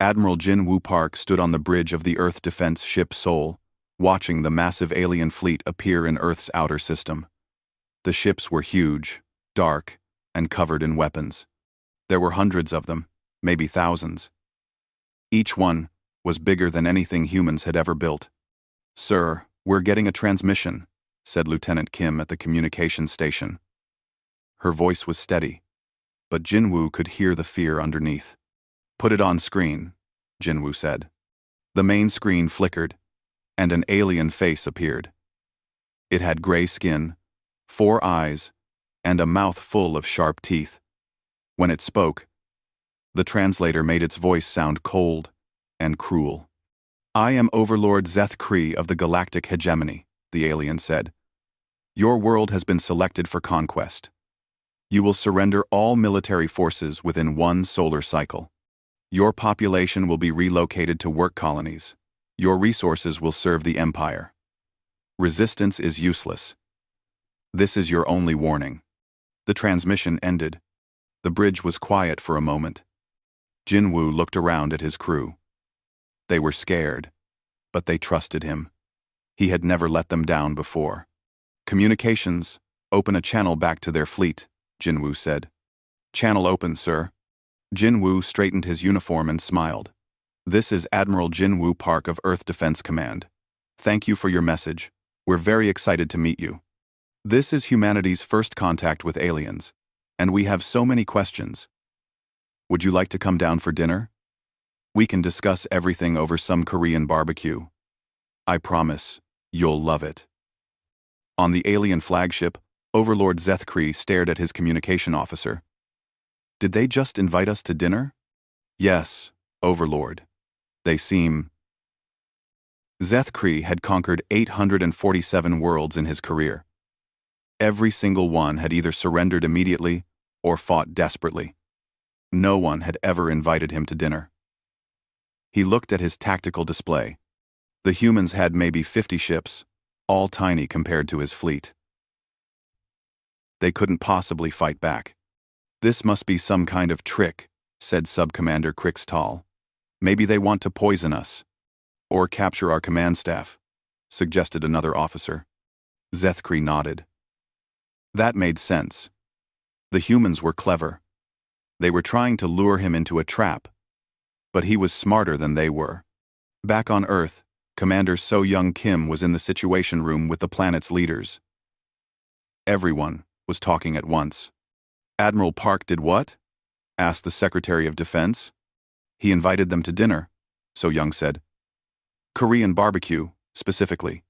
Admiral Jin Woo Park stood on the bridge of the Earth defense ship Seoul, watching the massive alien fleet appear in Earth's outer system. The ships were huge, dark, and covered in weapons. There were hundreds of them, maybe thousands. Each one was bigger than anything humans had ever built. "Sir, we're getting a transmission," said Lieutenant Kim at the communications station. Her voice was steady, but Jinwoo could hear the fear underneath. "Put it on screen," Jinwoo said. The main screen flickered, and an alien face appeared. It had gray skin, 4 eyes, and a mouth full of sharp teeth. When it spoke, the translator made its voice sound cold and cruel. "I am Overlord Zeth Kree of the Galactic Hegemony," the alien said. "Your world has been selected for conquest. You will surrender all military forces within 1 solar cycle. Your population will be relocated to work colonies. Your resources will serve the Empire. Resistance is useless. This is your only warning." The transmission ended. The bridge was quiet for a moment. Jinwoo looked around at his crew. They were scared, but they trusted him. He had never let them down before. "Communications, open a channel back to their fleet," Jinwoo said. "Channel open, sir." Jinwoo straightened his uniform and smiled. "This is Admiral Jinwoo Park of Earth Defense Command. Thank you for your message. We're very excited to meet you. This is humanity's first contact with aliens, and we have so many questions. Would you like to come down for dinner? We can discuss everything over some Korean barbecue. I promise, you'll love it." On the alien flagship, Overlord Zeth Kree stared at his communication officer. "Did they just invite us to dinner?" "Yes, Overlord. They seem..." Zeth Kree had conquered 847 worlds in his career. Every single one had either surrendered immediately or fought desperately. No one had ever invited him to dinner. He looked at his tactical display. The humans had maybe 50 ships, all tiny compared to his fleet. They couldn't possibly fight back. "This must be some kind of trick," said Sub-Commander Krixtal. "Maybe they want to poison us. Or capture our command staff," suggested another officer. Zeth Kree nodded. That made sense. The humans were clever. They were trying to lure him into a trap, but he was smarter than they were. Back on Earth, Commander So Young Kim was in the Situation Room with the planet's leaders. Everyone was talking at once. "Admiral Park did what?" asked the Secretary of Defense. "He invited them to dinner," So Young said. "Korean barbecue, specifically.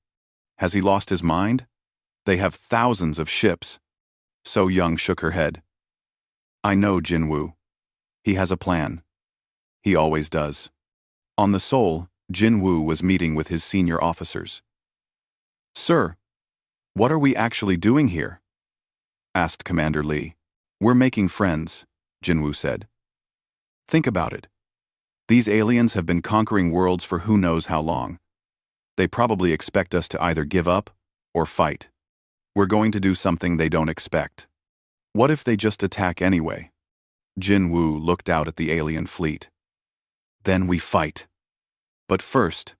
Has he lost his mind? They have thousands of ships." So Young shook her head. "I know Jinwoo. He has a plan. He always does." On the Seoul, Jinwoo was meeting with his senior officers. "Sir, what are we actually doing here?" asked Commander Lee. "We're making friends," Jinwoo said. "Think about it. These aliens have been conquering worlds for who knows how long. They probably expect us to either give up or fight. We're going to do something they don't expect. What if they just attack anyway?" Jinwoo looked out at the alien fleet. "Then we fight. But first,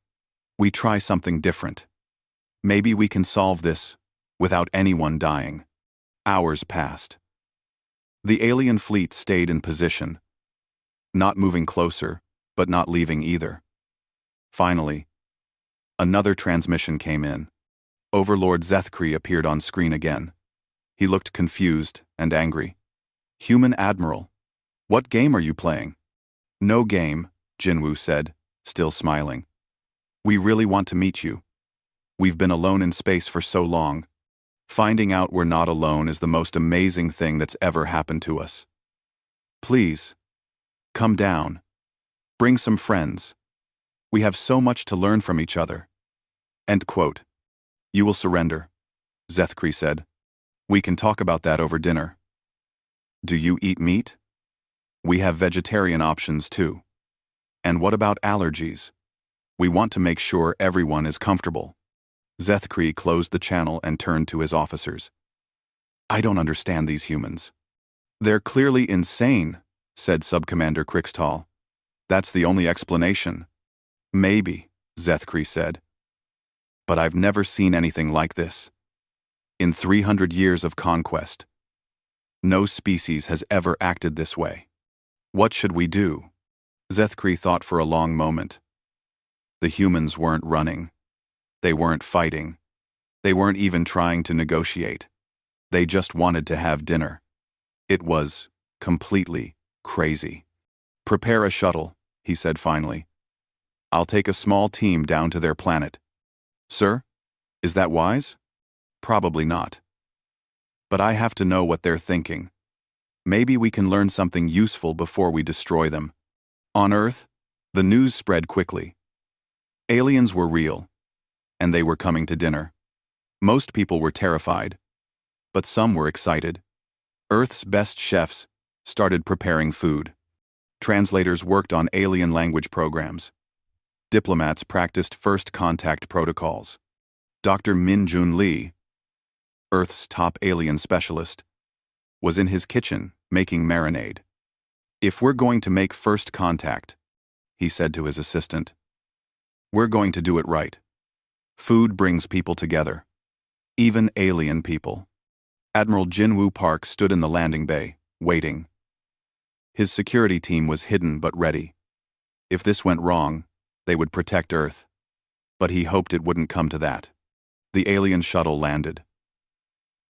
we try something different. Maybe we can solve this without anyone dying." Hours passed. The alien fleet stayed in position, not moving closer, but not leaving either. Finally, another transmission came in. Overlord Zeth Kree appeared on screen again. He looked confused and angry. "Human Admiral, what game are you playing?" "No game," Jinwoo said, still smiling. "We really want to meet you. We've been alone in space for so long. Finding out we're not alone is the most amazing thing that's ever happened to us. Please, come down. Bring some friends. We have so much to learn from each other." End quote. "You will surrender," Zeth Kree said. "We can talk about that over dinner." "Do you eat meat?" "We have vegetarian options too." "And what about allergies? We want to make sure everyone is comfortable." Zeth Kree closed the channel and turned to his officers. "I don't understand these humans. They're clearly insane," said Sub-Commander Krixtal. That's the only explanation. Maybe, Zethkri said. But I've never seen anything like this. In 300 years of conquest, no species has ever acted this way. What should we do? Zethkri thought for a long moment. The humans weren't running. They weren't fighting. They weren't even trying to negotiate. They just wanted to have dinner. It was completely crazy. Prepare a shuttle, he said finally. I'll take a small team down to their planet. Sir, is that wise? Probably not. But I have to know what they're thinking. Maybe we can learn something useful before we destroy them. On Earth, the news spread quickly. Aliens were real, and they were coming to dinner. Most people were terrified, but some were excited. Earth's best chefs started preparing food. Translators worked on alien language programs. Diplomats practiced first contact protocols. Dr. Min-Jun Lee, Earth's top alien specialist, was in his kitchen making marinade. If we're going to make first contact, he said to his assistant, we're going to do it right. Food brings people together, even alien people. Admiral Jinwoo Park stood in the landing bay, waiting. His security team was hidden but ready. If this went wrong, they would protect Earth. But he hoped it wouldn't come to that. The alien shuttle landed.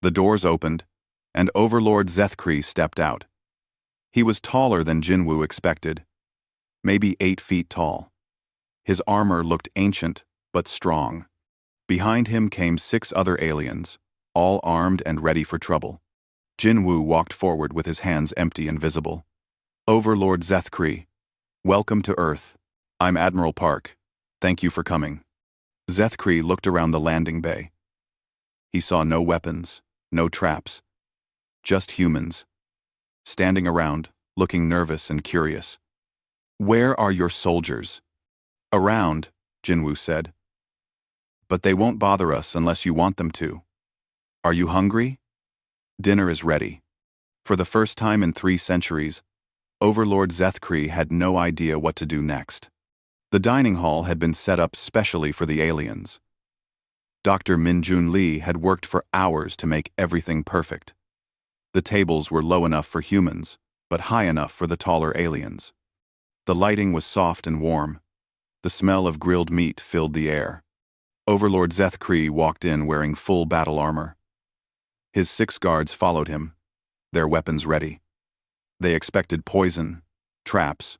The doors opened, and Overlord Zethkri stepped out. He was taller than Jinwoo expected, maybe 8 feet tall. His armor looked ancient but strong. Behind him came 6 other aliens, all armed and ready for trouble. Jinwoo walked forward with his hands empty and visible. Overlord Zethkri, welcome to Earth. I'm Admiral Park. Thank you for coming. Zethkri looked around the landing bay. He saw no weapons, no traps, just humans, standing around, looking nervous and curious. Where are your soldiers? Around, Jinwoo said. But they won't bother us unless you want them to. Are you hungry? Dinner is ready. For the first time in 3 centuries, Overlord Zethkri had no idea what to do next. The dining hall had been set up specially for the aliens. Dr. Min-Jun Lee had worked for hours to make everything perfect. The tables were low enough for humans, but high enough for the taller aliens. The lighting was soft and warm. The smell of grilled meat filled the air. Overlord Zethkri walked in wearing full battle armor. His 6 guards followed him, their weapons ready. They expected poison, traps,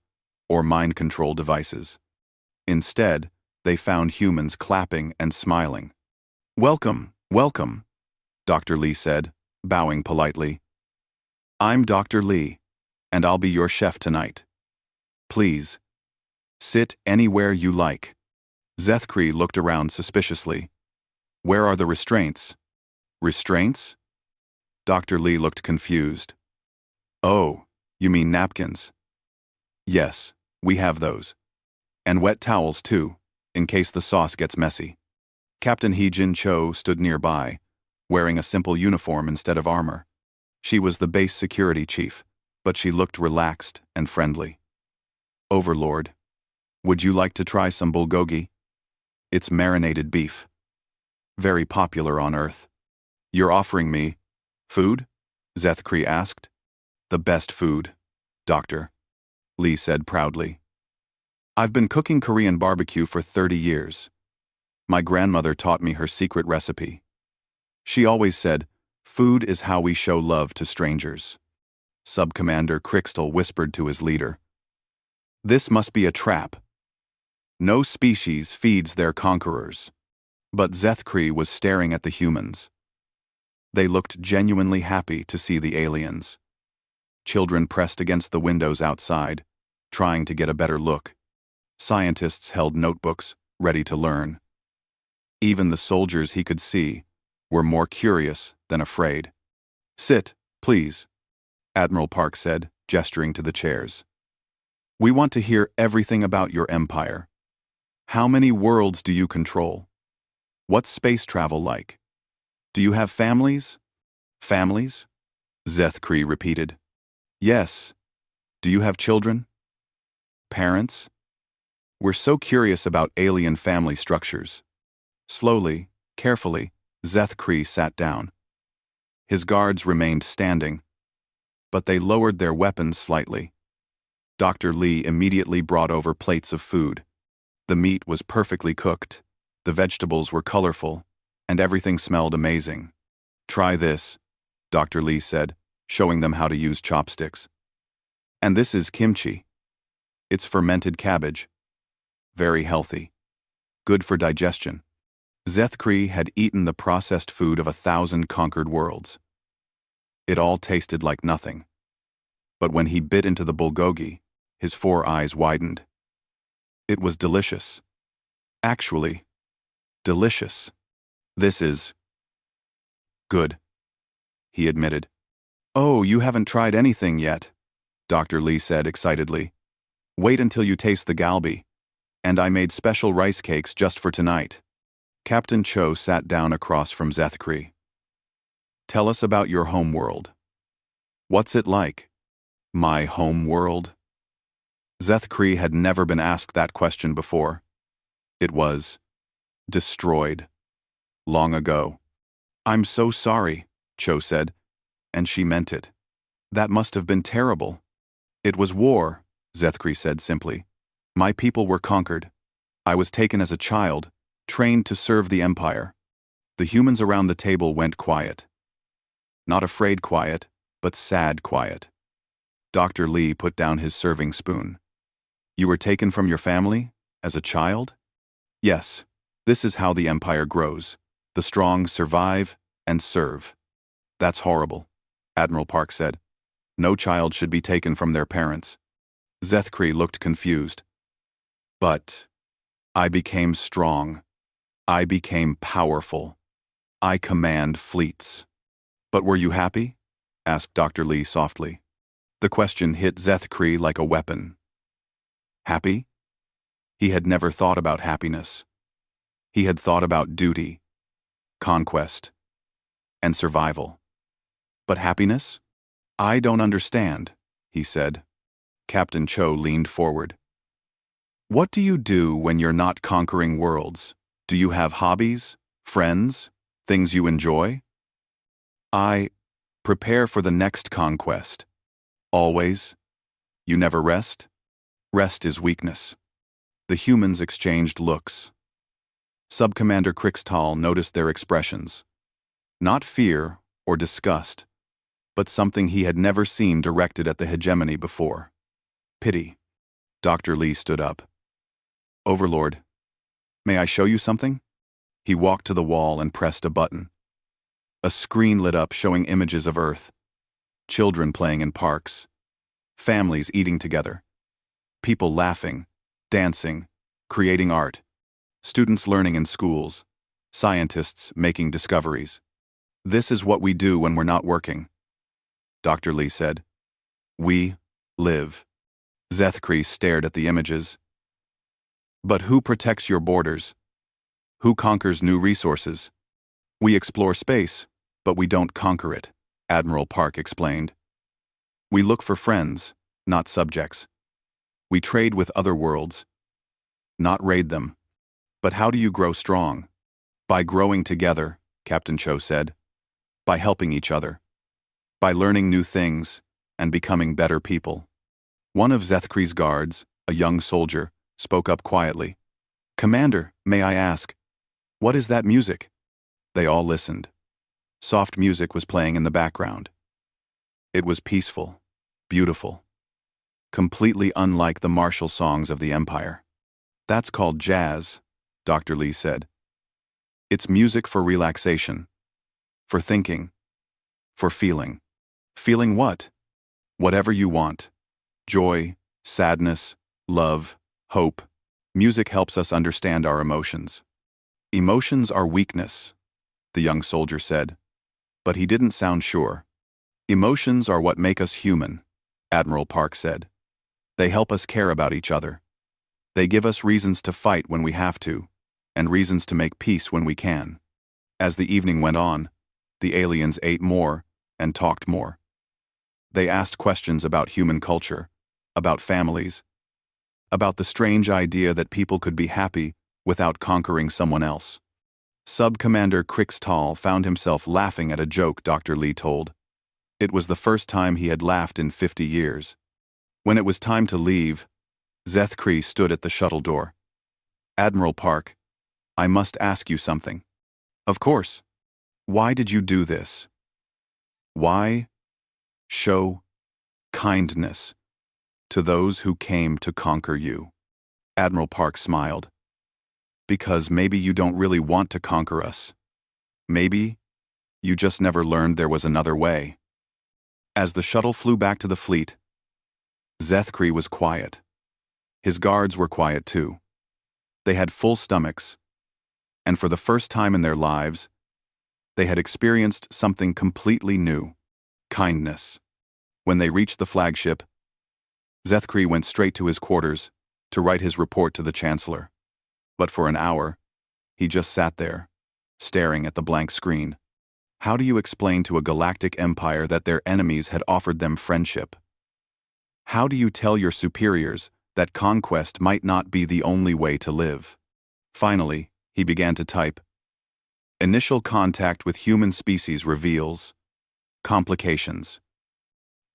or mind control devices. Instead, they found humans clapping and smiling. Welcome, welcome, Dr. Lee said, bowing politely. I'm Dr. Lee, and I'll be your chef tonight. Please, sit anywhere you like. Zethkri looked around suspiciously. Where are the restraints? Restraints? Dr. Lee looked confused. Oh, you mean napkins? Yes, we have those. And wet towels too, in case the sauce gets messy. Captain Hee-Jin Cho stood nearby, wearing a simple uniform instead of armor. She was the base security chief, but she looked relaxed and friendly. Overlord, would you like to try some bulgogi? It's marinated beef. Very popular on Earth. You're offering me food? Zethkri asked. The best food, Doctor, Lee said proudly. I've been cooking Korean barbecue for 30 years. My grandmother taught me her secret recipe. She always said, food is how we show love to strangers. Sub-Commander Crixtal whispered to his leader. This must be a trap. No species feeds their conquerors. But Zethkri was staring at the humans. They looked genuinely happy to see the aliens. Children pressed against the windows outside, trying to get a better look. Scientists held notebooks, ready to learn. Even the soldiers he could see were more curious than afraid. Sit, please, Admiral Park said, gesturing to the chairs. We want to hear everything about your empire. How many worlds do you control? What's space travel like? Do you have families? Families? Zethkri repeated. Yes. Do you have children? Parents? We're so curious about alien family structures. Slowly, carefully, Zeth-Kree sat down. His guards remained standing, but they lowered their weapons slightly. Dr. Lee immediately brought over plates of food. The meat was perfectly cooked, the vegetables were colorful, and everything smelled amazing. Try this, Dr. Lee said, showing them how to use chopsticks. And this is kimchi. It's fermented cabbage. Very healthy. Good for digestion. Zeth-Kree had eaten the processed food of 1,000 conquered worlds. It all tasted like nothing. But when he bit into the bulgogi, his 4 eyes widened. It was delicious. Actually, delicious. This is good, he admitted. Oh, you haven't tried anything yet, Dr. Lee said excitedly. Wait until you taste the galbi. And I made special rice cakes just for tonight. Captain Cho sat down across from Zeth-Kree. Tell us about your home world. What's it like? My home world? Zeth-Kree had never been asked that question before. It was destroyed. Long ago. I'm so sorry, Cho said, and she meant it. That must have been terrible. It was war, Zeth-Kree said simply. My people were conquered. I was taken as a child, trained to serve the Empire. The humans around the table went quiet. Not afraid quiet, but sad quiet. Dr. Lee put down his serving spoon. You were taken from your family, as a child? Yes, this is how the Empire grows. The strong survive and serve. That's horrible, Admiral Park said. No child should be taken from their parents. Zeth-Kree looked confused. But I became strong. I became powerful. I command fleets. But were you happy? Asked Dr. Lee softly. The question hit Zeth-Kree like a weapon. Happy? He had never thought about happiness. He had thought about duty, conquest, and survival. But happiness? I don't understand, he said. Captain Cho leaned forward. What do you do when you're not conquering worlds? Do you have hobbies, friends, things you enjoy? I prepare for the next conquest. Always? You never rest? Rest is weakness. The humans exchanged looks. Subcommander Krixtal noticed their expressions. Not fear or disgust, but something he had never seen directed at the hegemony before. Pity. Dr. Lee stood up. Overlord, may I show you something? He walked to the wall and pressed a button. A screen lit up showing images of Earth. Children playing in parks. Families eating together. People laughing, dancing, creating art. Students learning in schools. Scientists making discoveries. This is what we do when we're not working. Dr. Lee said. We live. Zeth-Kree stared at the images. But who protects your borders? Who conquers new resources? We explore space, but we don't conquer it, Admiral Park explained. We look for friends, not subjects. We trade with other worlds, not raid them. But how do you grow strong? By growing together, Captain Cho said. By helping each other. By learning new things and becoming better people. One of Zeth-Kree's guards, a young soldier, spoke up quietly. Commander, may I ask, what is that music? They all listened. Soft music was playing in the background. It was peaceful, beautiful, completely unlike the martial songs of the Empire. That's called jazz, Dr. Lee said. It's music for relaxation, for thinking, for feeling. Feeling what? Whatever you want. Joy, sadness, love, hope. Music helps us understand our emotions. Emotions are weakness, the young soldier said. But he didn't sound sure. Emotions are what make us human, Admiral Park said. They help us care about each other. They give us reasons to fight when we have to, and reasons to make peace when we can. As the evening went on, the aliens ate more and talked more. They asked questions about human culture, about families, about the strange idea that people could be happy without conquering someone else. Sub-Commander Krixtal found himself laughing at a joke Dr. Lee told. It was the first time he had laughed in 50 years. When it was time to leave, Zethkri stood at the shuttle door. Admiral Park, I must ask you something. Of course. Why did you do this? Why show kindness to those who came to conquer you? Admiral Park smiled. Because maybe you don't really want to conquer us. Maybe you just never learned there was another way. As the shuttle flew back to the fleet, Zethkri was quiet. His guards were quiet too. They had full stomachs, and for the first time in their lives, they had experienced something completely new: kindness. When they reached the flagship, Zethkri went straight to his quarters to write his report to the Chancellor. But for an hour, he just sat there, staring at the blank screen. How do you explain to a galactic empire that their enemies had offered them friendship? How do you tell your superiors that conquest might not be the only way to live? Finally, he began to type. Initial contact with human species reveals complications.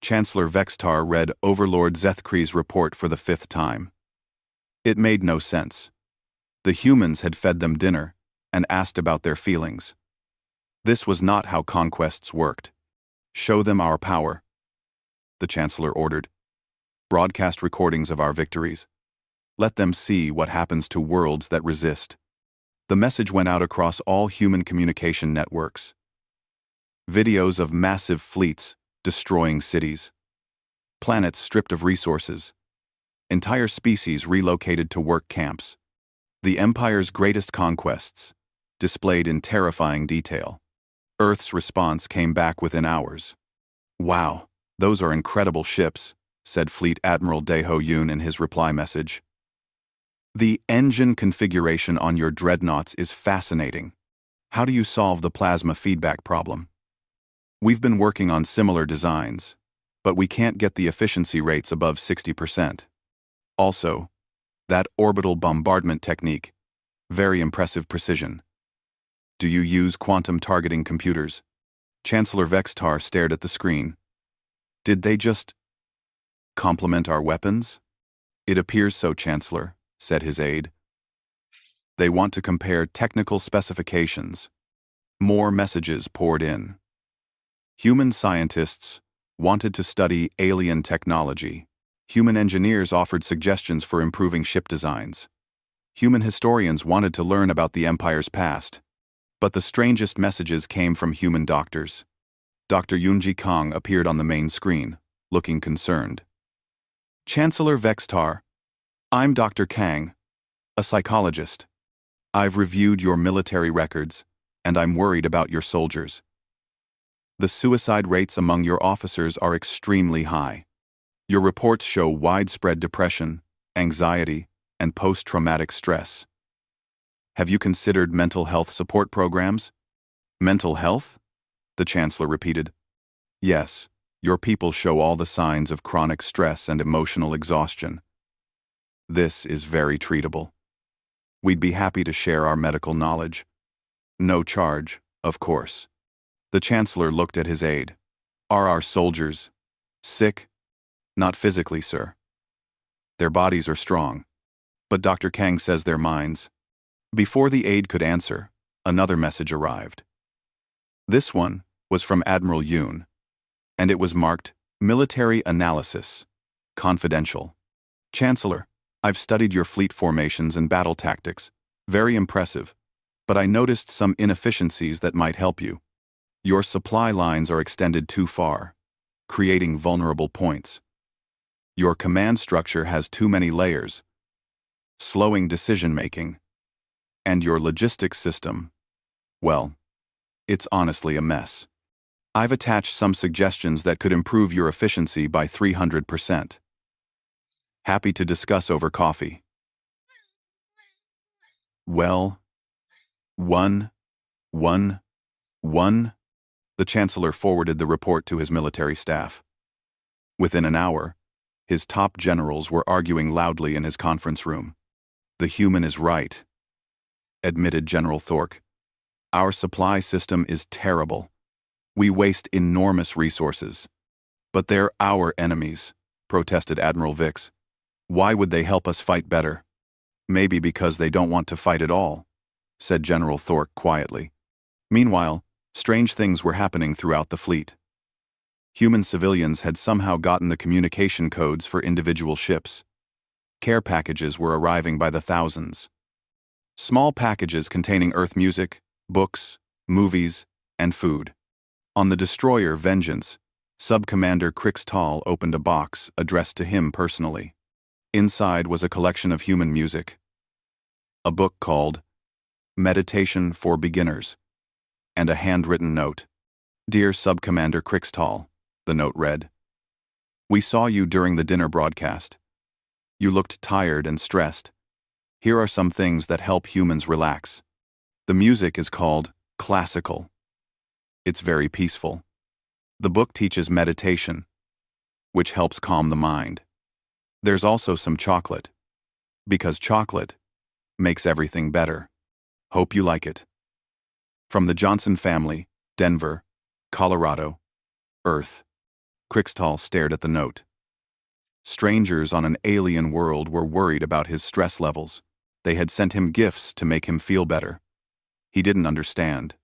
Chancellor Vextar read Overlord Zethkri's report for the 5th time. It made no sense. The humans had fed them dinner and asked about their feelings. This was not how conquests worked. Show them our power, the Chancellor ordered. Broadcast recordings of our victories. Let them see what happens to worlds that resist. The message went out across all human communication networks. Videos of massive fleets destroying cities. Planets stripped of resources. Entire species relocated to work camps. The Empire's greatest conquests, displayed in terrifying detail. Earth's response came back within hours. Wow, those are incredible ships, said Fleet Admiral Daeho Yoon in his reply message. The engine configuration on your dreadnoughts is fascinating. How do you solve the plasma feedback problem? We've been working on similar designs, but we can't get the efficiency rates above 60%. Also, that orbital bombardment technique, very impressive precision. Do you use quantum targeting computers? Chancellor Vextar stared at the screen. Did they just complement our weapons? It appears so, Chancellor, said his aide. They want to compare technical specifications. More messages poured in. Human scientists wanted to study alien technology. Human engineers offered suggestions for improving ship designs. Human historians wanted to learn about the Empire's past. But the strangest messages came from human doctors. Dr. Yoonji Kang appeared on the main screen, looking concerned. Chancellor Vextar, I'm Dr. Kang, a psychologist. I've reviewed your military records, and I'm worried about your soldiers. The suicide rates among your officers are extremely high. Your reports show widespread depression, anxiety, and post-traumatic stress. Have you considered mental health support programs? Mental health? The Chancellor repeated. Yes, your people show all the signs of chronic stress and emotional exhaustion. This is very treatable. We'd be happy to share our medical knowledge. No charge, of course. The Chancellor looked at his aide. Are our soldiers sick? Not physically, sir. Their bodies are strong. But Dr. Kang says their minds. Before the aide could answer, another message arrived. This one was from Admiral Yoon, and it was marked Military Analysis, Confidential. Chancellor, I've studied your fleet formations and battle tactics. Very impressive. But I noticed some inefficiencies that might help you. Your supply lines are extended too far, creating vulnerable points. Your command structure has too many layers, slowing decision-making. And your logistics system, well, it's honestly a mess. I've attached some suggestions that could improve your efficiency by 300%. Happy to discuss over coffee. Well, one. The Chancellor forwarded the report to his military staff. Within an hour, His top generals were arguing loudly in his conference room. "The human is right," admitted General Thork. "Our supply system is terrible. We waste enormous resources." "But they're our enemies," protested Admiral Vix. "Why would they help us fight better?" "Maybe because they don't want to fight at all," said General Thork quietly. Meanwhile, strange things were happening throughout the fleet. Human civilians had somehow gotten the communication codes for individual ships. Care packages were arriving by the thousands. Small packages containing Earth music, books, movies, and food. On the destroyer Vengeance, Sub-Commander Krixtal opened a box addressed to him personally. Inside was a collection of human music. A book called Meditation for Beginners, and a handwritten note. "Dear Sub-Commander Krixtal," the note read, "We saw you during the dinner broadcast. You looked tired and stressed. Here are some things that help humans relax. The music is called classical. It's very peaceful. The book teaches meditation, which helps calm the mind. There's also some chocolate, because chocolate makes everything better. Hope you like it. From the Johnson family, Denver, Colorado, Earth." Krixtal stared at the note. Strangers on an alien world were worried about his stress levels. They had sent him gifts to make him feel better. He didn't understand.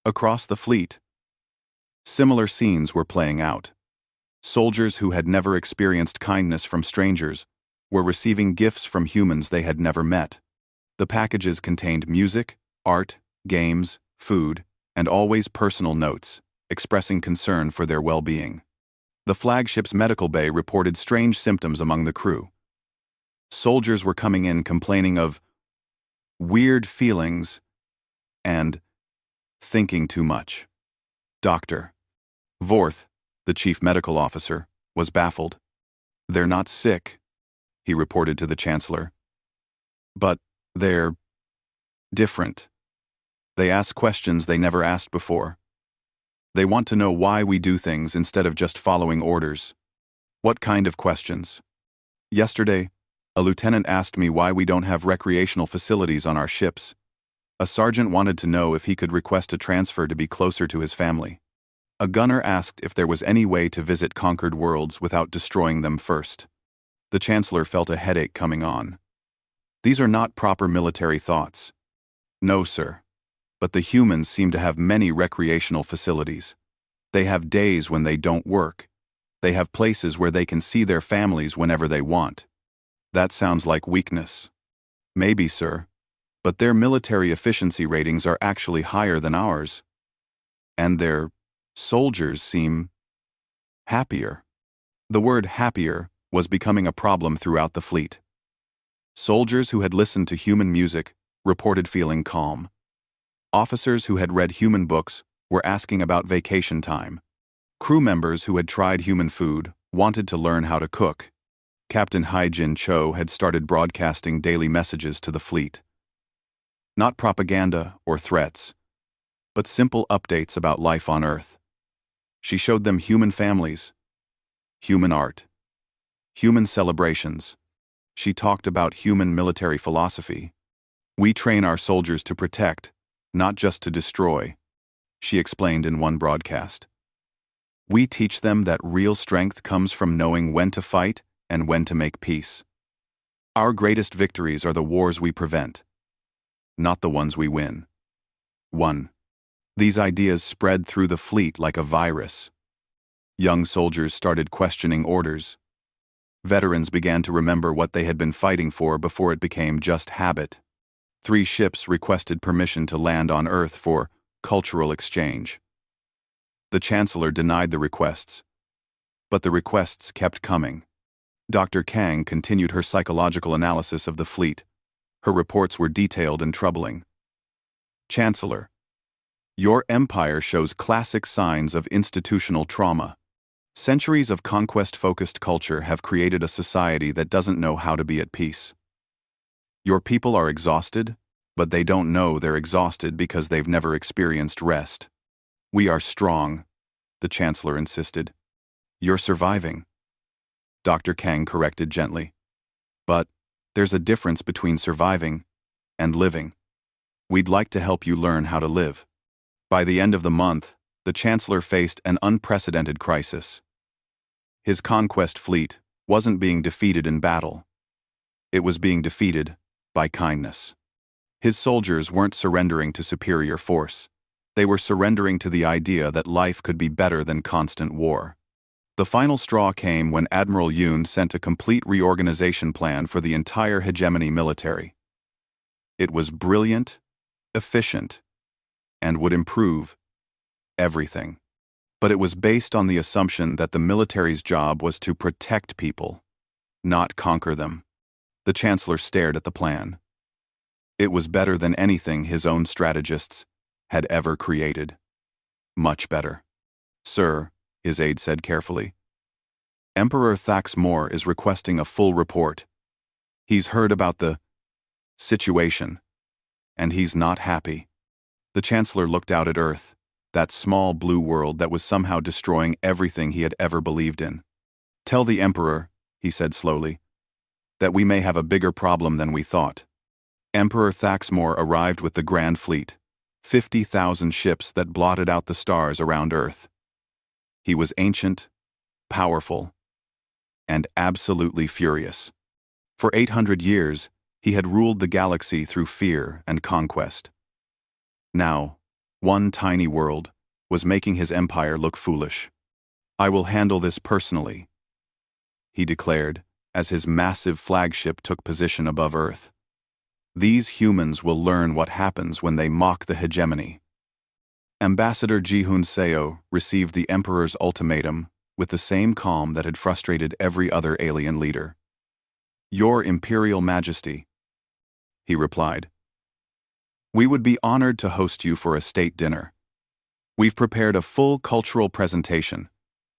Across the fleet, similar scenes were playing out. Soldiers who had never experienced kindness from strangers were receiving gifts from humans they had never met. The packages contained music, art, games, food, and always personal notes, expressing concern for their well-being. The flagship's medical bay reported strange symptoms among the crew. Soldiers were coming in complaining of weird feelings and thinking too much. Dr. Vorth, the chief medical officer, was baffled. "They're not sick," he reported to the Chancellor. "But they're different. They ask questions they never asked before. They want to know why we do things instead of just following orders." "What kind of questions?" "Yesterday, a lieutenant asked me why we don't have recreational facilities on our ships. A sergeant wanted to know if he could request a transfer to be closer to his family. A gunner asked if there was any way to visit conquered worlds without destroying them first." The Chancellor felt a headache coming on. "These are not proper military thoughts." "No, sir. But the humans seem to have many recreational facilities. They have days when they don't work. They have places where they can see their families whenever they want." "That sounds like weakness." "Maybe, sir. But their military efficiency ratings are actually higher than ours. And their soldiers seem happier." The word happier was becoming a problem throughout the fleet. Soldiers who had listened to human music reported feeling calm. Officers who had read human books were asking about vacation time. Crew members who had tried human food wanted to learn how to cook. Captain Haijin Cho had started broadcasting daily messages to the fleet. Not propaganda or threats, but simple updates about life on Earth. She showed them human families, human art, human celebrations. She talked about human military philosophy. "We train our soldiers to protect, not just to destroy," she explained in one broadcast. "We teach them that real strength comes from knowing when to fight and when to make peace. Our greatest victories are the wars we prevent, not the ones we win." 1. These ideas spread through the fleet like a virus. Young soldiers started questioning orders. Veterans began to remember what they had been fighting for before it became just habit. 3 ships requested permission to land on Earth for cultural exchange. The Chancellor denied the requests, but the requests kept coming. Dr. Kang continued her psychological analysis of the fleet. Her reports were detailed and troubling. "Chancellor, your empire shows classic signs of institutional trauma. Centuries of conquest-focused culture have created a society that doesn't know how to be at peace. Your people are exhausted, but they don't know they're exhausted because they've never experienced rest. We are strong," the Chancellor insisted. "You're surviving." Dr. Kang corrected gently. But there's a difference between surviving and living. We'd like to help you learn how to live. By the end of the month, the Chancellor faced an unprecedented crisis. His conquest fleet wasn't being defeated in battle. It was being defeated by kindness. His soldiers weren't surrendering to superior force. They were surrendering to the idea that life could be better than constant war. The final straw came when Admiral Yoon sent a complete reorganization plan for the entire hegemony military. It was brilliant, efficient, and would improve everything. But it was based on the assumption that the military's job was to protect people, not conquer them. The Chancellor stared at the plan. It was better than anything his own strategists had ever created. Much better. Sir, his aide said carefully, Emperor Thax Moore is requesting a full report. He's heard about the situation, and he's not happy. The Chancellor looked out at Earth, that small blue world that was somehow destroying everything he had ever believed in. Tell the Emperor, he said slowly, that we may have a bigger problem than we thought. Emperor Thax Moore arrived with the Grand Fleet, 50,000 ships that blotted out the stars around Earth. He was ancient, powerful, and absolutely furious. For 800 years, he had ruled the galaxy through fear and conquest. Now, one tiny world was making his empire look foolish. I will handle this personally, he declared, as his massive flagship took position above Earth. These humans will learn what happens when they mock the hegemony. Ambassador Ji-hoon Seo received the Emperor's ultimatum with the same calm that had frustrated every other alien leader. Your Imperial Majesty, he replied, we would be honored to host you for a state dinner. We've prepared a full cultural presentation,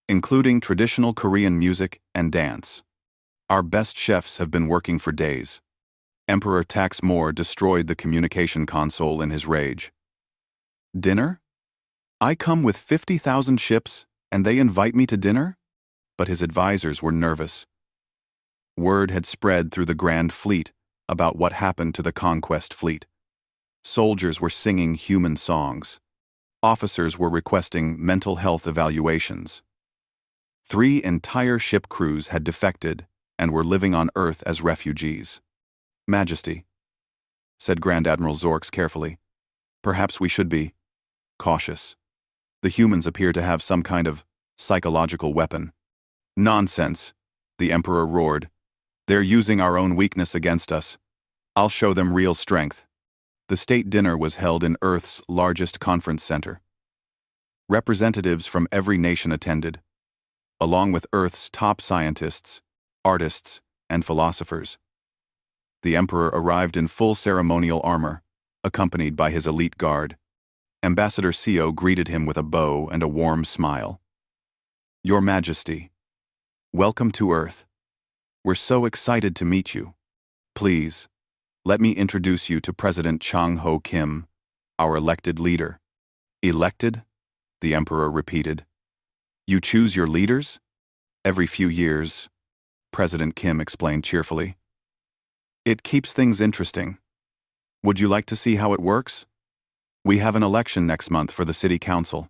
including traditional Korean music and dance. Our best chefs have been working for days. Emperor Thax Moore destroyed the communication console in his rage. Dinner? I come with 50,000 ships, and they invite me to dinner? But his advisors were nervous. Word had spread through the Grand Fleet about what happened to the Conquest Fleet. Soldiers were singing human songs. Officers were requesting mental health evaluations. 3 entire ship crews had defected and were living on Earth as refugees. Majesty, said Grand Admiral Zorks carefully, perhaps we should be cautious. The humans appear to have some kind of psychological weapon. Nonsense, the Emperor roared. They're using our own weakness against us. I'll show them real strength. The state dinner was held in Earth's largest conference center. Representatives from every nation attended, along with Earth's top scientists, artists, and philosophers. The Emperor arrived in full ceremonial armor, accompanied by his elite guard. Ambassador Seo greeted him with a bow and a warm smile. Your Majesty, welcome to Earth. We're so excited to meet you. Please, let me introduce you to President Chang Ho Kim, our elected leader. Elected? The Emperor repeated. You choose your leaders? Every few years, President Kim explained cheerfully. It keeps things interesting. Would you like to see how it works? We have an election next month for the City Council.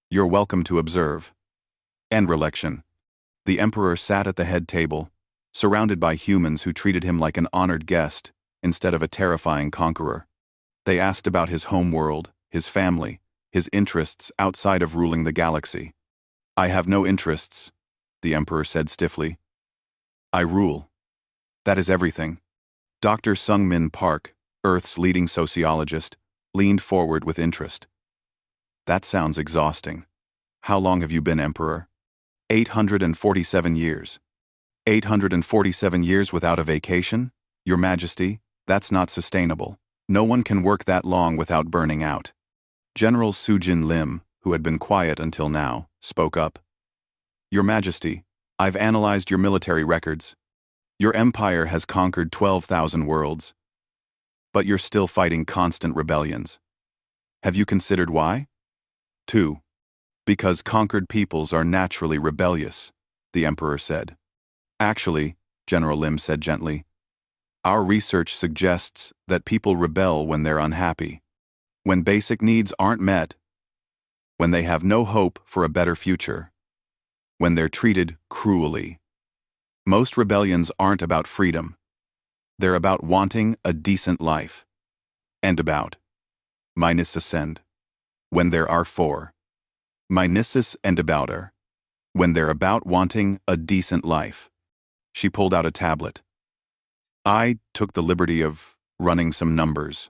You're welcome to observe. End election. The Emperor sat at the head table, surrounded by humans who treated him like an honored guest instead of a terrifying conqueror. They asked about his home world, his family, his interests outside of ruling the galaxy. I have no interests, the Emperor said stiffly. I rule. That is everything. Dr. Sung-min Park, Earth's leading sociologist, leaned forward with interest. That sounds exhausting. How long have you been Emperor? 847 years. 847 years without a vacation? Your Majesty, that's not sustainable. No one can work that long without burning out. General Sujin Lim, who had been quiet until now, spoke up. Your Majesty, I've analyzed your military records. Your empire has conquered 12,000 worlds. But you're still fighting constant rebellions. Have you considered why? 2. Because conquered peoples are naturally rebellious, the Emperor said. Actually, General Lim said gently, our research suggests that people rebel when they're unhappy, when basic needs aren't met, when they have no hope for a better future, when they're treated cruelly. Most rebellions aren't about freedom. They're about wanting a decent life. And about minus ascend, when there are four. Minuses and about her, when they're about wanting a decent life. She pulled out a tablet. I took the liberty of running some numbers.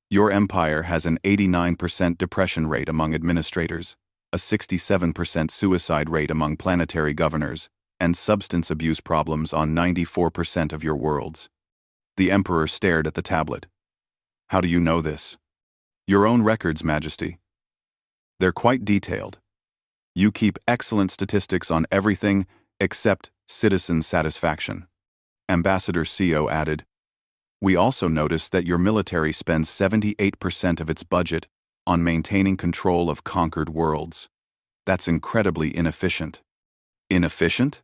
Your empire has an 89% depression rate among administrators, a 67% suicide rate among planetary governors, and substance abuse problems on 94% of your worlds. The Emperor stared at the tablet. How do you know this? Your own records, Majesty. They're quite detailed. You keep excellent statistics on everything except citizen satisfaction. Ambassador CO added, we also noticed that your military spends 78% of its budget on maintaining control of conquered worlds. That's incredibly inefficient. Inefficient?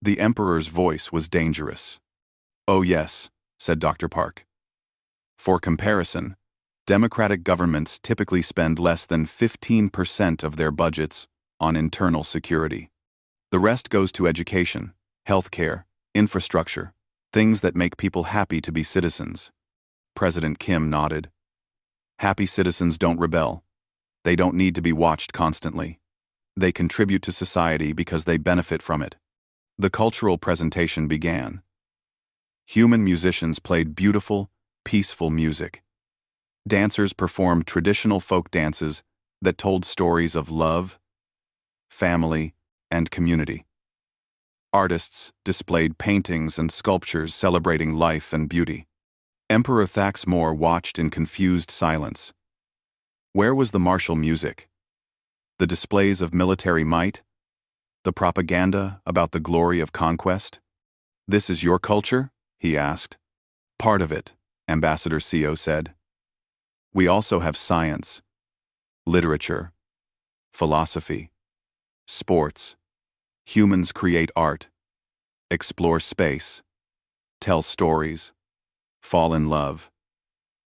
The Emperor's voice was dangerous. Oh yes, said Dr. Park. For comparison, democratic governments typically spend less than 15% of their budgets on internal security. The rest goes to education, healthcare, infrastructure, things that make people happy to be citizens. President Kim nodded. Happy citizens don't rebel. They don't need to be watched constantly. They contribute to society because they benefit from it. The cultural presentation began. Human musicians played beautiful, peaceful music. Dancers performed traditional folk dances that told stories of love, family, and community. Artists displayed paintings and sculptures celebrating life and beauty. Emperor Thaxmore watched in confused silence. Where was the martial music? The displays of military might? The propaganda about the glory of conquest? This is your culture? He asked. Part of it, Ambassador CO said. We also have science, literature, philosophy, sports. Humans create art, explore space, tell stories, fall in love,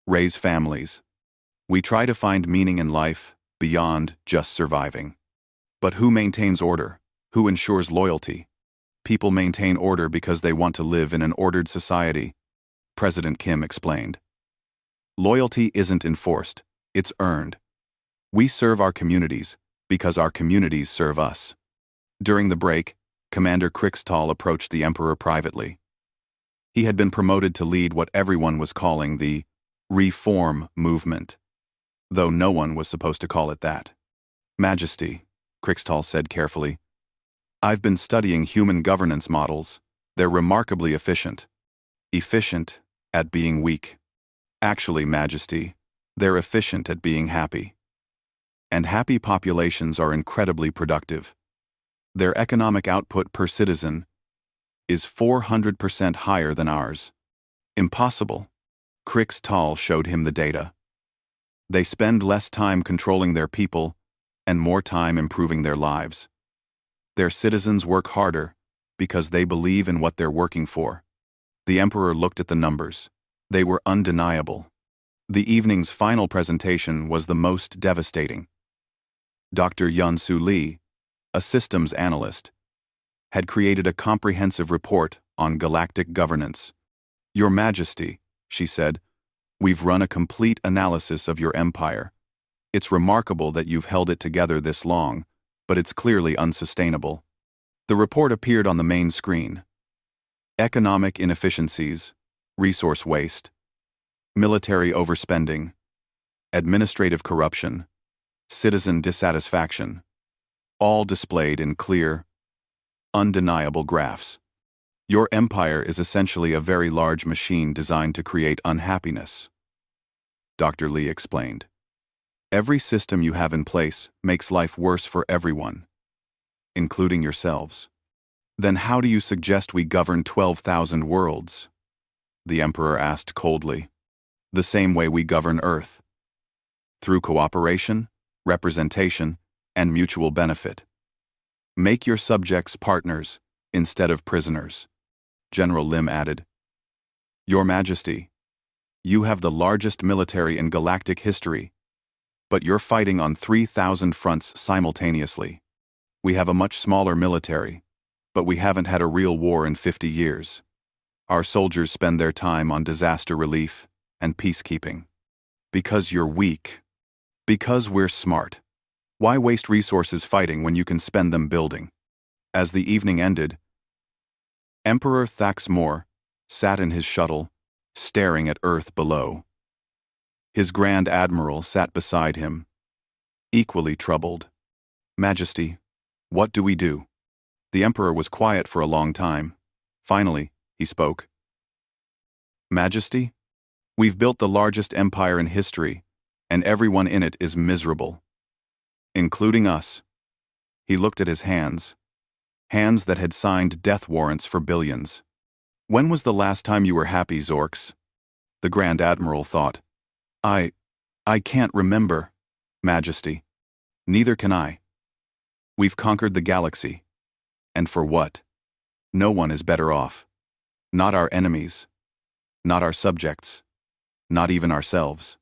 raise families. We try to find meaning in life beyond just surviving. But who maintains order? Who ensures loyalty? People maintain order because they want to live in an ordered society, President Kim explained. Loyalty isn't enforced, it's earned. We serve our communities because our communities serve us. During the break, Commander Krixtall approached the Emperor privately. He had been promoted to lead what everyone was calling the reform movement, though no one was supposed to call it that. Majesty, Krixtall said carefully, I've been studying human governance models. They're remarkably efficient. Efficient at being weak. Actually, Majesty, they're efficient at being happy. And happy populations are incredibly productive. Their economic output per citizen is 400% higher than ours. Impossible. Krixtall showed him the data. They spend less time controlling their people and more time improving their lives. Their citizens work harder because they believe in what they're working for. The Emperor looked at the numbers. They were undeniable. The evening's final presentation was the most devastating. Dr. Yun-Su Lee, a systems analyst, had created a comprehensive report on galactic governance. Your Majesty, she said, we've run a complete analysis of your empire. It's remarkable that you've held it together this long, but it's clearly unsustainable. The report appeared on the main screen. Economic inefficiencies, resource waste, military overspending, administrative corruption, citizen dissatisfaction, all displayed in clear, undeniable graphs. Your empire is essentially a very large machine designed to create unhappiness, Dr. Lee explained. Every system you have in place makes life worse for everyone, including yourselves. Then how do you suggest we govern 12,000 worlds? The Emperor asked coldly. The same way we govern Earth. Through cooperation, representation, and mutual benefit. Make your subjects partners instead of prisoners. General Lim added, Your Majesty, you have the largest military in galactic history, but you're fighting on 3,000 fronts simultaneously. We have a much smaller military, but we haven't had a real war in 50 years. Our soldiers spend their time on disaster relief and peacekeeping. Because you're weak. Because we're smart. Why waste resources fighting when you can spend them building? As the evening ended, Emperor Thaxmor sat in his shuttle, staring at Earth below. His Grand Admiral sat beside him, equally troubled. Majesty, what do we do? The Emperor was quiet for a long time. Finally, he spoke. Majesty, we've built the largest empire in history, and everyone in it is miserable. Including us. He looked at his hands. Hands that had signed death warrants for billions. When was the last time you were happy, Zorks? The Grand Admiral thought. I can't remember, Majesty. Neither can I. We've conquered the galaxy. And for what? No one is better off. Not our enemies. Not our subjects. Not even ourselves.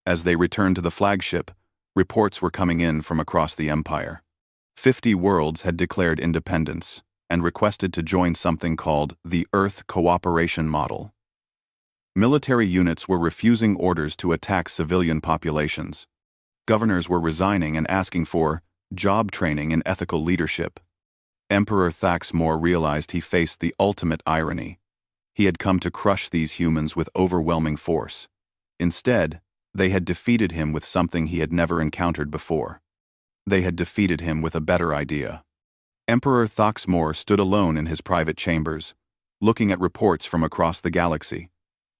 As they returned to the flagship, reports were coming in from across the Empire. 50 worlds had declared independence and requested to join something called the Earth Cooperation Model. Military units were refusing orders to attack civilian populations. Governors were resigning and asking for job training in ethical leadership. Emperor Thaxmor realized he faced the ultimate irony. He had come to crush these humans with overwhelming force. Instead, they had defeated him with something he had never encountered before. They had defeated him with a better idea. Emperor Thaxmor stood alone in his private chambers, looking at reports from across the galaxy.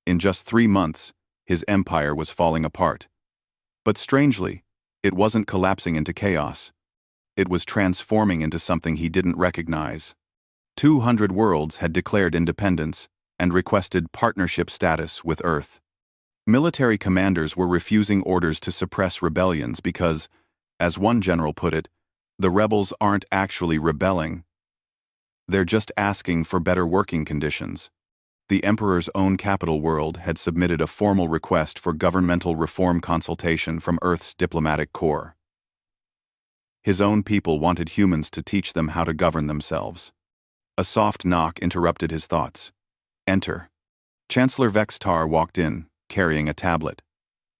In just 3 months, his empire was falling apart. But strangely, it wasn't collapsing into chaos. It was transforming into something he didn't recognize. 200 worlds had declared independence and requested partnership status with Earth. Military commanders were refusing orders to suppress rebellions because, as one general put it, the rebels aren't actually rebelling. They're just asking for better working conditions. The Emperor's own capital world had submitted a formal request for governmental reform consultation from Earth's diplomatic corps. His own people wanted humans to teach them how to govern themselves. A soft knock interrupted his thoughts. Enter. Chancellor Vextar walked in, carrying a tablet.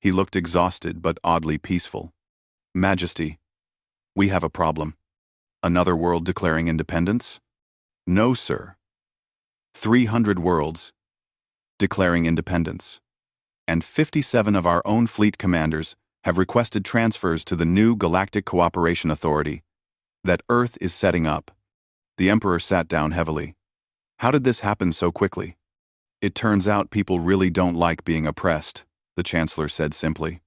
He looked exhausted but oddly peaceful. Majesty, we have a problem. Another world declaring independence? No, sir. 300 worlds declaring independence. And 57 of our own fleet commanders have requested transfers to the new Galactic Cooperation Authority that Earth is setting up. The Emperor sat down heavily. How did this happen so quickly? It turns out people really don't like being oppressed, the Chancellor said simply.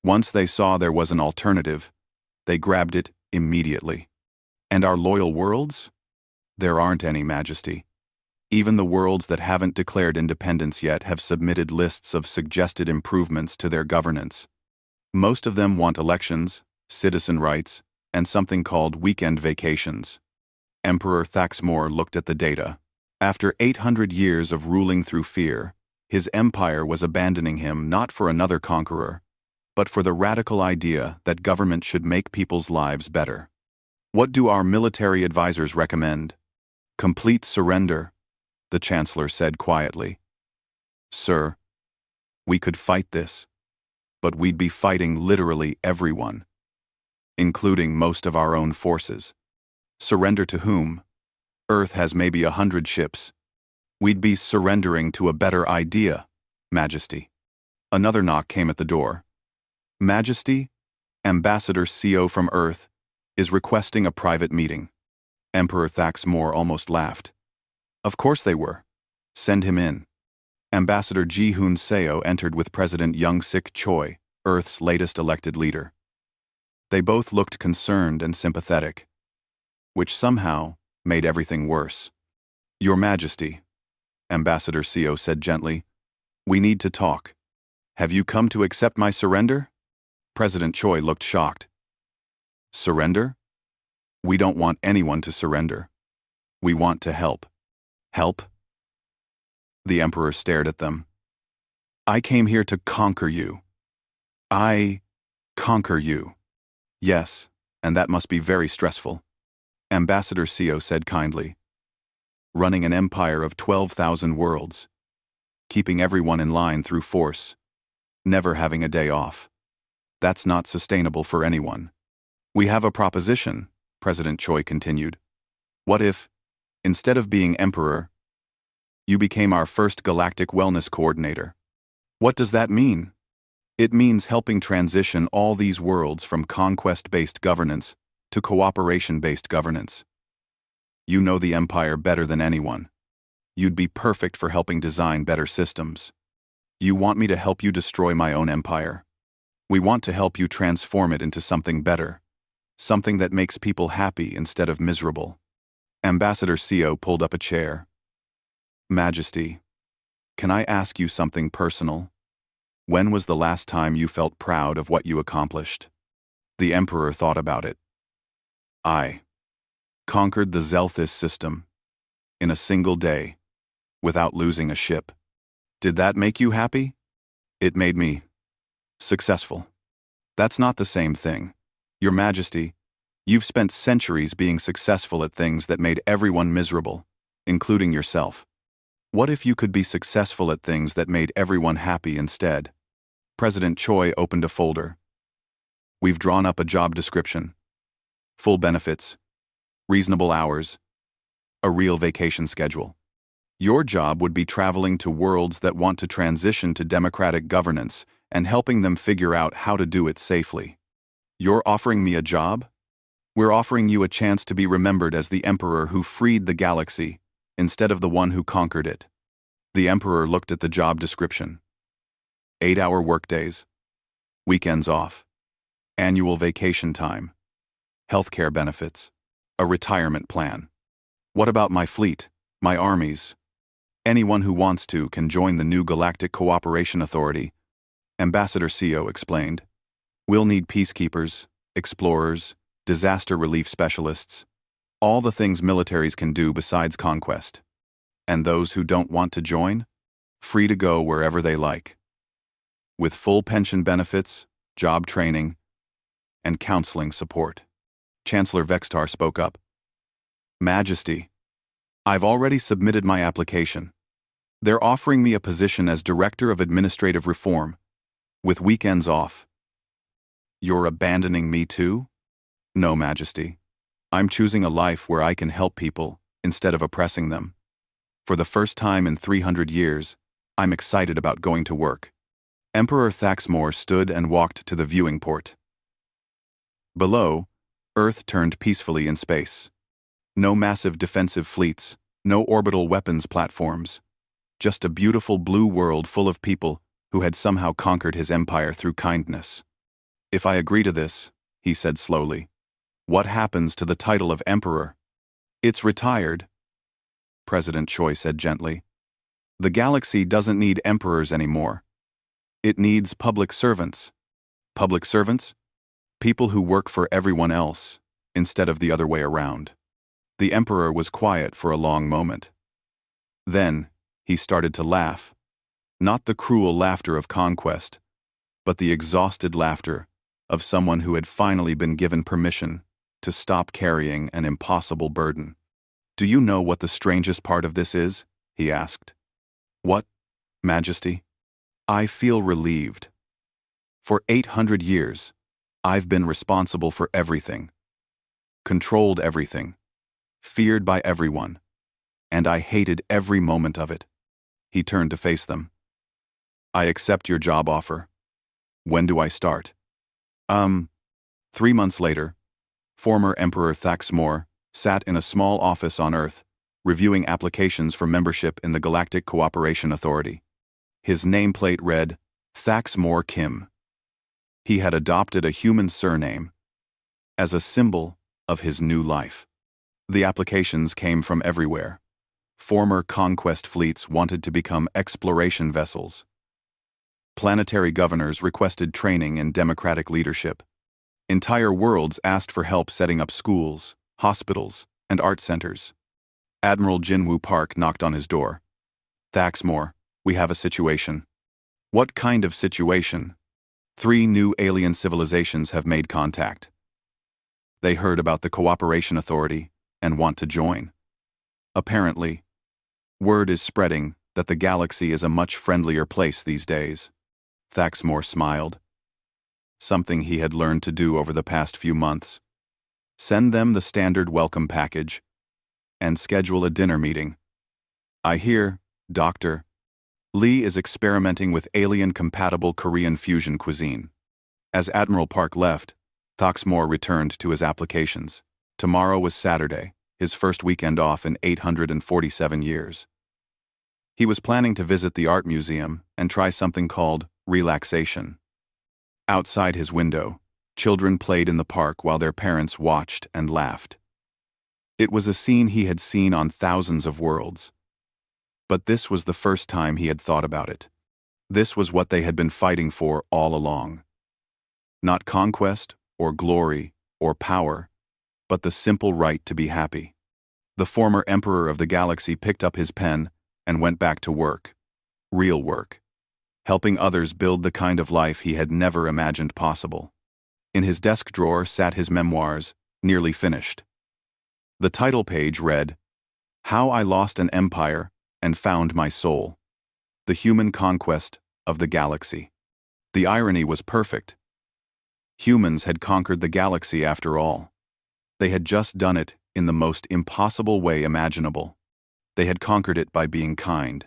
Once they saw there was an alternative, they grabbed it immediately. And our loyal worlds? There aren't any, Majesty. Even the worlds that haven't declared independence yet have submitted lists of suggested improvements to their governance. Most of them want elections, citizen rights, and something called weekend vacations. Emperor Thaxmor looked at the data. After 800 years of ruling through fear, his empire was abandoning him not for another conqueror, but for the radical idea that government should make people's lives better. What do our military advisors recommend? Complete surrender, the Chancellor said quietly. Sir, we could fight this, but we'd be fighting literally everyone, including most of our own forces. Surrender to whom? Earth has maybe 100 ships. We'd be surrendering to a better idea, Majesty. Another knock came at the door. Majesty, Ambassador CO from Earth is requesting a private meeting. Emperor Thaxmor almost laughed. Of course they were. Send him in. Ambassador Ji-Hoon Seo entered with President Young-Sik Choi, Earth's latest elected leader. They both looked concerned and sympathetic, which somehow made everything worse. Your Majesty, Ambassador Seo said gently, we need to talk. Have you come to accept my surrender? President Choi looked shocked. Surrender? We don't want anyone to surrender. We want to help. Help? The Emperor stared at them. I came here to conquer you. I conquer you. Yes, and that must be very stressful. Ambassador Sio said kindly. Running an empire of 12,000 worlds. Keeping everyone in line through force. Never having a day off. That's not sustainable for anyone. We have a proposition, President Choi continued. What if, instead of being emperor, you became our first galactic wellness coordinator? What does that mean? It means helping transition all these worlds from conquest-based governance to cooperation-based governance. You know the Empire better than anyone. You'd be perfect for helping design better systems. You want me to help you destroy my own empire. We want to help you transform it into something better. Something that makes people happy instead of miserable. Ambassador Sio pulled up a chair. Majesty, can I ask you something personal? When was the last time you felt proud of what you accomplished? The Emperor thought about it. I conquered the Zelthis system in a single day, without losing a ship. Did that make you happy? It made me successful. That's not the same thing. Your Majesty, you've spent centuries being successful at things that made everyone miserable, including yourself. What if you could be successful at things that made everyone happy instead? President Choi opened a folder. We've drawn up a job description. Full benefits, reasonable hours, a real vacation schedule. Your job would be traveling to worlds that want to transition to democratic governance and helping them figure out how to do it safely. You're offering me a job? We're offering you a chance to be remembered as the Emperor who freed the galaxy, instead of the one who conquered it. The Emperor looked at the job description. 8-hour workdays, weekends off, annual vacation time, healthcare benefits, a retirement plan. What about my fleet, my armies? Anyone who wants to can join the new Galactic Cooperation Authority, Ambassador Sio explained. We'll need peacekeepers, explorers, disaster relief specialists, all the things militaries can do besides conquest. And those who don't want to join? Free to go wherever they like. With full pension benefits, job training, and counseling support. Chancellor Vextar spoke up. Majesty, I've already submitted my application. They're offering me a position as Director of Administrative Reform, with weekends off. You're abandoning me too? No, Majesty. I'm choosing a life where I can help people instead of oppressing them. For the first time in 300 years, I'm excited about going to work. Emperor Thaxmore stood and walked to the viewing port. Below, Earth turned peacefully in space. No massive defensive fleets, no orbital weapons platforms. Just a beautiful blue world full of people who had somehow conquered his empire through kindness. If I agree to this, he said slowly, what happens to the title of Emperor? It's retired, President Choi said gently. The galaxy doesn't need emperors anymore. It needs public servants. Public servants? People who work for everyone else, instead of the other way around. The Emperor was quiet for a long moment. Then, he started to laugh. Not the cruel laughter of conquest, but the exhausted laughter of someone who had finally been given permission to stop carrying an impossible burden. Do you know what the strangest part of this is? He asked. What, Majesty? I feel relieved. For 800 years, I've been responsible for everything, controlled everything, feared by everyone, and I hated every moment of it. He turned to face them. I accept your job offer. When do I start? 3 months later, former Emperor Thaxmore sat in a small office on Earth, reviewing applications for membership in the Galactic Cooperation Authority. His nameplate read, Thaxmore Kim. He had adopted a human surname as a symbol of his new life. The applications came from everywhere. Former conquest fleets wanted to become exploration vessels. Planetary governors requested training in democratic leadership. Entire worlds asked for help setting up schools, hospitals, and art centers. Admiral Jinwoo Park knocked on his door. Thaxmore, we have a situation. What kind of situation? 3 new alien civilizations have made contact. They heard about the Cooperation Authority and want to join. Apparently, word is spreading that the galaxy is a much friendlier place these days. Thaxmore smiled. Something he had learned to do over the past few months. Send them the standard welcome package and schedule a dinner meeting. I hear, Doctor, Lee is experimenting with alien-compatible Korean fusion cuisine. As Admiral Park left, Thaxmore returned to his applications. Tomorrow was Saturday, his first weekend off in 847 years. He was planning to visit the art museum and try something called relaxation. Outside his window, children played in the park while their parents watched and laughed. It was a scene he had seen on thousands of worlds. But this was the first time he had thought about it. This was what they had been fighting for all along. Not conquest, or glory, or power, but the simple right to be happy. The former emperor of the galaxy picked up his pen and went back to work. Real work. Helping others build the kind of life he had never imagined possible. In his desk drawer sat his memoirs, nearly finished. The title page read, How I Lost an Empire and Found My Soul. The Human Conquest of the Galaxy. The irony was perfect. Humans had conquered the galaxy after all. They had just done it in the most impossible way imaginable. They had conquered it by being kind.